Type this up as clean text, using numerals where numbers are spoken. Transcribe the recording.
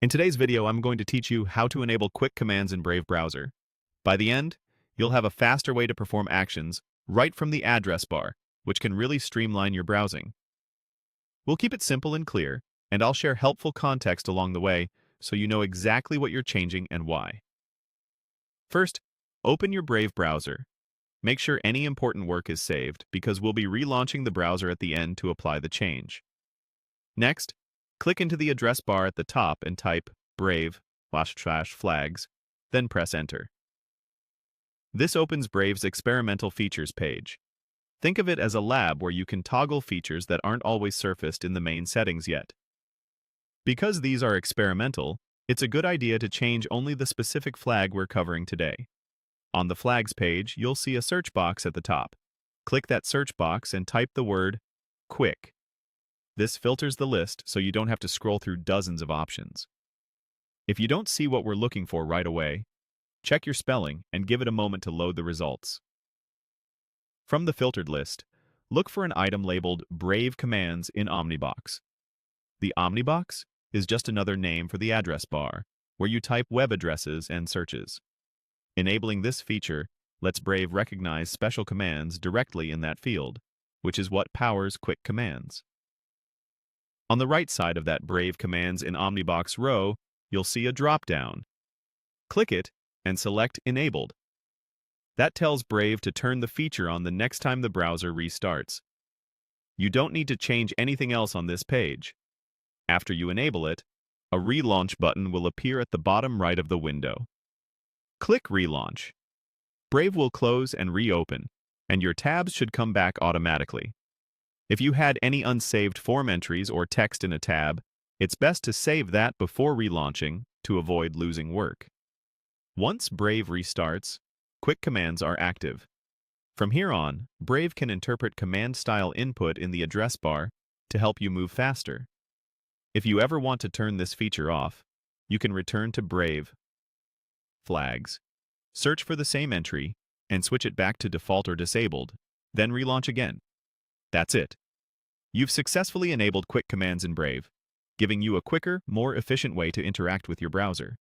In today's video, I'm going to teach you how to enable quick commands in Brave browser. By the end, you'll have a faster way to perform actions right from the address bar, which can really streamline your browsing. We'll keep it simple and clear, and I'll share helpful context along the way so you know exactly what you're changing and why. First, open your Brave browser. Make sure any important work is saved because we'll be relaunching the browser at the end to apply the change. Next, click into the address bar at the top and type brave/flags, then press enter. This opens Brave's experimental features page. Think of it as a lab where you can toggle features that aren't always surfaced in the main settings yet. Because these are experimental, it's a good idea to change only the specific flag we're covering today. On the flags page, you'll see a search box at the top. Click that search box and type the word quick. This filters the list so you don't have to scroll through dozens of options. If you don't see what we're looking for right away, check your spelling and give it a moment to load the results. From the filtered list, look for an item labeled Brave Commands in Omnibox. The Omnibox is just another name for the address bar, where you type web addresses and searches. Enabling this feature lets Brave recognize special commands directly in that field, which is what powers quick commands. On the right side of that Brave Commands in Omnibox row, you'll see a drop-down. Click it and select Enabled. That tells Brave to turn the feature on the next time the browser restarts. You don't need to change anything else on this page. After you enable it, a Relaunch button will appear at the bottom right of the window. Click Relaunch. Brave will close and reopen, and your tabs should come back automatically. If you had any unsaved form entries or text in a tab, it's best to save that before relaunching to avoid losing work. Once Brave restarts, quick commands are active. From here on, Brave can interpret command-style input in the address bar to help you move faster. If you ever want to turn this feature off, you can return to Brave Flags, search for the same entry, and switch it back to default or disabled, then relaunch again. That's it. You've successfully enabled quick commands in Brave, giving you a quicker, more efficient way to interact with your browser.